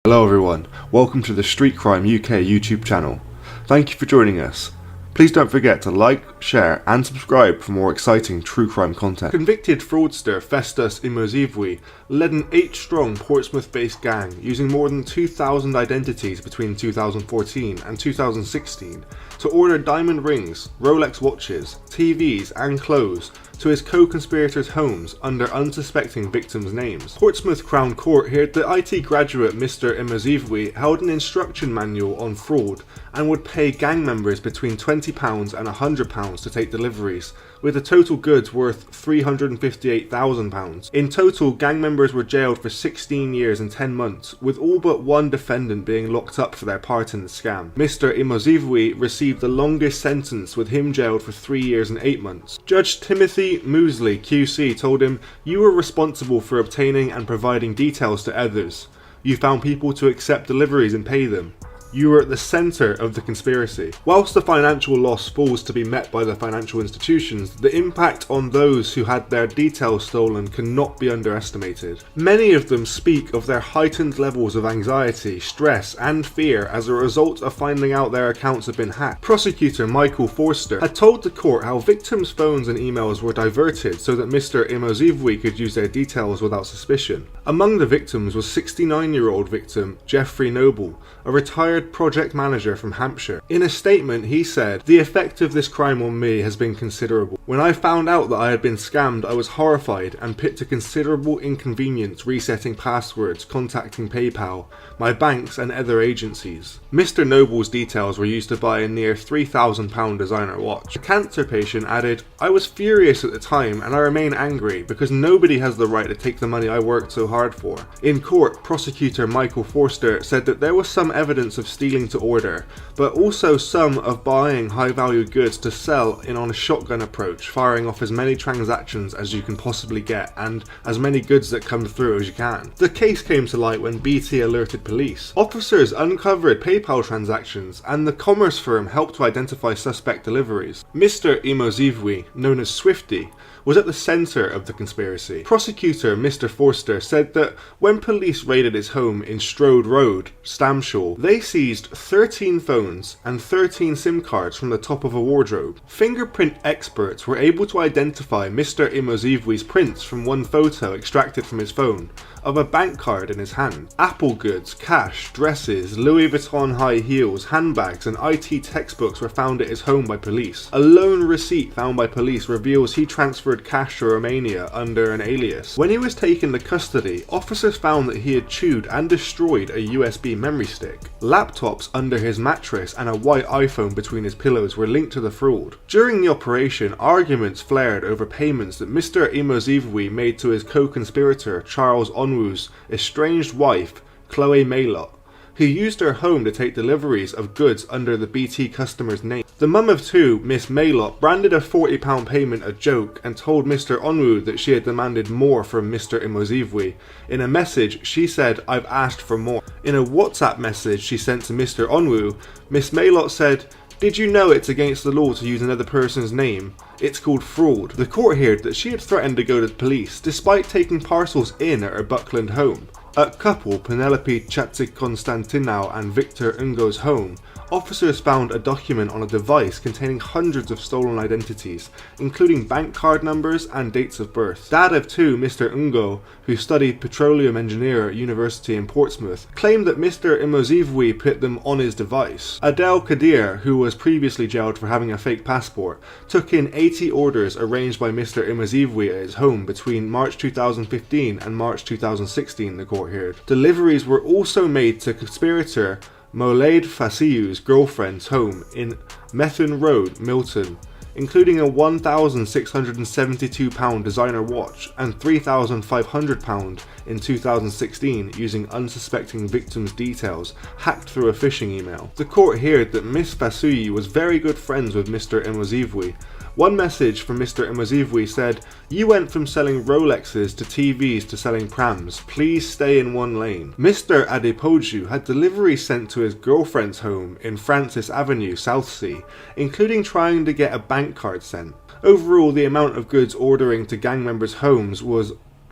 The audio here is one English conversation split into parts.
Hello everyone, welcome to the Street Crime UK YouTube channel. Thank you for joining us. Please don't forget to like, share and subscribe for more exciting true crime content. Convicted fraudster Festus Immersive led an 8-strong Portsmouth-based gang using more than 2,000 identities between 2014 and 2016 to order diamond rings, Rolex watches, TVs and clothes to his co-conspirators' homes under unsuspecting victims' names. Portsmouth Crown Court heard that IT graduate Mr. Immersive held an instruction manual on fraud and would pay gang members between £20 and £100 to take deliveries, with the total goods worth £358,000. In total, gang members were jailed for 16 years and 10 months, with all but one defendant being locked up for their part in the scam. Mr. Immersive received the longest sentence, with him jailed for 3 years and 8 months. Judge Timothy Moosley QC told him, "You were responsible for obtaining and providing details to others. You found people to accept deliveries and pay them. You were at the centre of the conspiracy." Whilst the financial loss falls to be met by the financial institutions, the impact on those who had their details stolen cannot be underestimated. Many of them speak of their heightened levels of anxiety, stress and fear as a result of finding out their accounts have been hacked. Prosecutor Michael Forster had told the court how victims' phones and emails were diverted so that Mr. Immersive could use their details without suspicion. Among the victims was 69-year-old victim Jeffrey Noble, a retired project manager from Hampshire. In a statement, he said, "The effect of this crime on me has been considerable. When I found out that I had been scammed, I was horrified and put to considerable inconvenience resetting passwords, contacting PayPal, my banks and other agencies." Mr. Noble's details were used to buy a near £3,000 designer watch. A cancer patient added, "I was furious at the time and I remain angry because nobody has the right to take the money I worked so hard for." In court, prosecutor Michael Forster said that there was some evidence of stealing to order, but also some of buying high-value goods to sell in on a shotgun approach, firing off as many transactions as you can possibly get and as many goods that come through as you can. The case came to light when BT alerted police. Officers uncovered PayPal transactions and the commerce firm helped to identify suspect deliveries. Mr. Immersive, known as Swifty, was at the centre of the conspiracy. Prosecutor Mr. Forster said that when police raided his home in Strode Road, Stamshaw, they seized 13 phones and 13 SIM cards from the top of a wardrobe. Fingerprint experts were able to identify Mr. Immersive's prints from one photo extracted from his phone of a bank card in his hand. Apple goods, cash, dresses, Louis Vuitton high heels, handbags and IT textbooks were found at his home by police. A loan receipt found by police reveals he transferred cash to Romania under an alias. When he was taken to custody, officers found that he had chewed and destroyed a USB memory stick. Laptops under his mattress and a white iPhone between his pillows were linked to the fraud. During the operation, arguments flared over payments that Mr. Immersive made to his co-conspirator Charles Onwu's estranged wife, Chloe Maylott, who used her home to take deliveries of goods under the BT customer's name. The mum of two, Miss Maylott, branded a £40 payment a joke and told Mr. Onwu that she had demanded more from Mr. Immersive. In a message, she said, "I've asked for more." In a WhatsApp message she sent to Mr. Onwu, Miss Maylott said, "Did you know it's against the law to use another person's name? It's called fraud." The court heard that she had threatened to go to the police despite taking parcels in at her Buckland home. At couple Penelope Chatzik-Constantinou and Victor Ungo's home, officers found a document on a device containing hundreds of stolen identities, including bank card numbers and dates of birth. Dad of two, Mr. Ungo, who studied petroleum engineer at university in Portsmouth, claimed that Mr. Immersive put them on his device. Adele Kadir, who was previously jailed for having a fake passport, took in 80 orders arranged by Mr. Immersive at his home between March 2015 and March 2016, the court heard. Deliveries were also made to conspirator Moulade Fassiou's girlfriend's home in Methuen Road, Milton, including a £1,672 designer watch and £3,500 in 2016 using unsuspecting victims' details hacked through a phishing email. The court heard that Miss Fassiou was very good friends with Mr. Immersive. One message from Mr. Immersive said, "You went from selling Rolexes to TVs to selling prams. Please stay in one lane." Mr. Adepoju had deliveries sent to his girlfriend's home in Francis Avenue, Southsea, including trying to get a bank card sent. Overall, the amount of goods ordering to gang members' homes was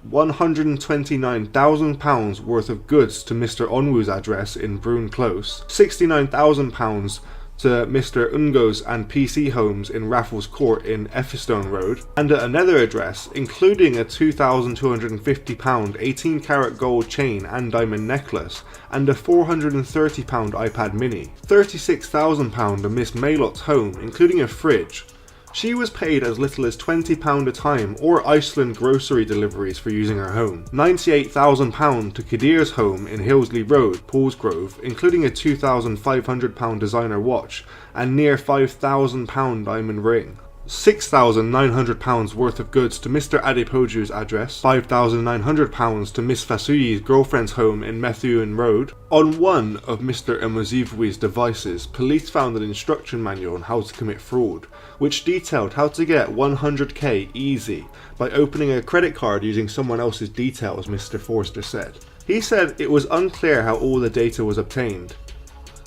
£129,000 worth of goods to Mr. Onwu's address in Broome Close, £69,000 to Mr. Ungo's and PC Homes in Raffles Court in Effistone Road, and at another address, including a £2,250 18-carat gold chain and diamond necklace, and a £430 iPad mini, £36,000 to Miss Maylot's home, including a fridge. She was paid as little as £20 a time or Iceland grocery deliveries for using her home. £98,000 to Kadir's home in Hillsley Road, Paulsgrove, including a £2,500 designer watch and near £5,000 diamond ring. £6,900 worth of goods to Mr. Adepoju's address, £5,900 to Miss Fasuyi's girlfriend's home in Methuen Road. On one of Mr. Immerse's devices, police found an instruction manual on how to commit fraud, which detailed how to get 100k easy by opening a credit card using someone else's details, Mr. Forster said. He said it was unclear how all the data was obtained.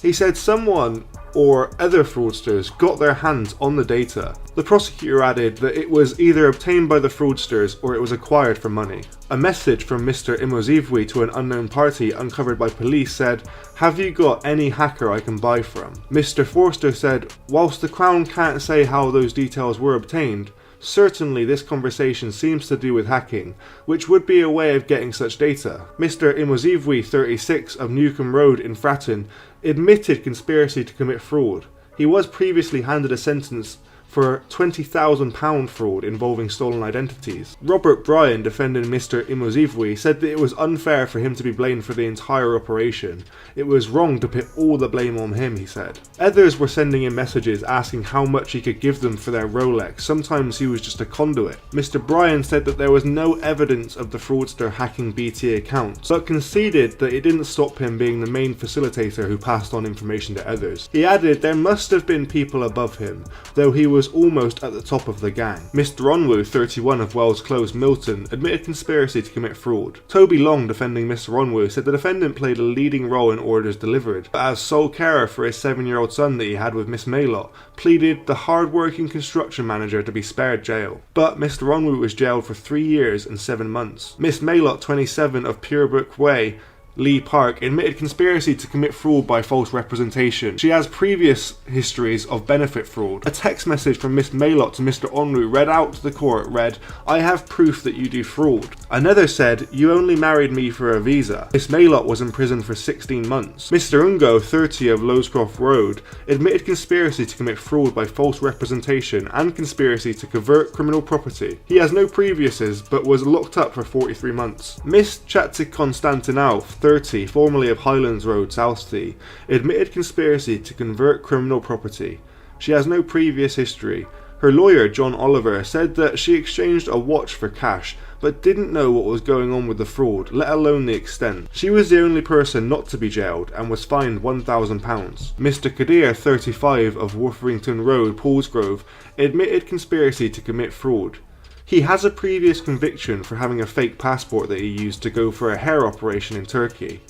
He said someone or other fraudsters got their hands on the data. The prosecutor added that it was either obtained by the fraudsters or it was acquired for money. A message from Mr. Immerse to an unknown party uncovered by police said, "Have you got any hacker I can buy from?" Mr. Forster said, "Whilst the Crown can't say how those details were obtained, certainly this conversation seems to do with hacking, which would be a way of getting such data." Mr. Immerse, 36, of Newcombe Road in Fratton, admitted conspiracy to commit fraud. He was previously handed a sentence for £20,000 fraud involving stolen identities. Robert Bryan, defending Mr. Immerse, said that it was unfair for him to be blamed for the entire operation. It was wrong to put all the blame on him, he said. Others were sending in messages asking how much he could give them for their Rolex. Sometimes he was just a conduit. Mr. Bryan said that there was no evidence of the fraudster hacking BT accounts, but conceded that it didn't stop him being the main facilitator who passed on information to others. He added there must have been people above him, though he was almost at the top of the gang. Mr. Onwu, 31, of Wells Close, Milton, admitted conspiracy to commit fraud. Toby Long, defending Mr. Onwu, said the defendant played a leading role in orders delivered, but as sole carer for his 7-year-old son that he had with Miss Maylott, pleaded the hard-working construction manager to be spared jail. But Mr. Onwu was jailed for 3 years and 7 months. Miss Maylott, 27, of Purebrook Way, Lee Park, admitted conspiracy to commit fraud by false representation. She has previous histories of benefit fraud. A text message from Miss Maylott to Mr. Onwu read out to the court read, "I have proof that you do fraud." Another said, "You only married me for a visa." Miss Maylott was in prison for 16 months. Mr. Ungo, 30, of Lowscroft Road, admitted conspiracy to commit fraud by false representation and conspiracy to convert criminal property. He has no previouses but was locked up for 43 months. Miss Chatsik Konstantinou, 30, formerly of Highlands Road, Southsea, admitted conspiracy to convert criminal property. She has no previous history. Her lawyer, John Oliver, said that she exchanged a watch for cash, but didn't know what was going on with the fraud, let alone the extent. She was the only person not to be jailed and was fined £1,000. Mr. Kadir, 35, of Wolferington Road, Paulsgrove, admitted conspiracy to commit fraud. He has a previous conviction for having a fake passport that he used to go for a hair operation in Turkey.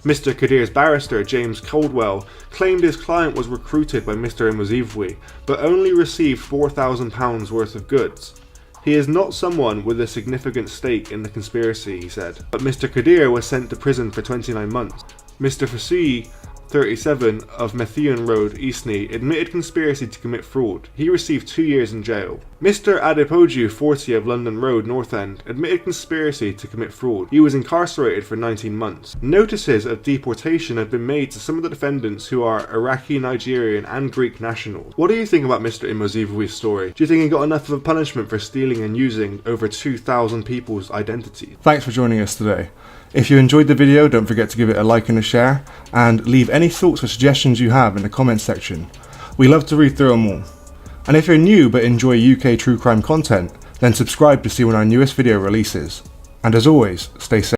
Mr. Kadir's barrister, James Caldwell, claimed his client was recruited by Mr. Immerse, but only received £4,000 worth of goods. He is not someone with a significant stake in the conspiracy, he said. But Mr. Kadir was sent to prison for 29 months. Mr. Fasuyi, 37, of Methuen Road, Eastney, admitted conspiracy to commit fraud. He received 2 years in jail. Mr. Adepoju, 40, of London Road, North End, admitted conspiracy to commit fraud. He was incarcerated for 19 months. Notices of deportation have been made to some of the defendants who are Iraqi, Nigerian and Greek nationals. What do you think about Mr. Immerse's story? Do you think he got enough of a punishment for stealing and using over 2,000 people's identities? Thanks for joining us today. If you enjoyed the video, don't forget to give it a like and a share, and leave any thoughts or suggestions you have in the comments section. We love to read through them all. And if you're new but enjoy UK true crime content, then subscribe to see when our newest video releases. And as always, stay safe.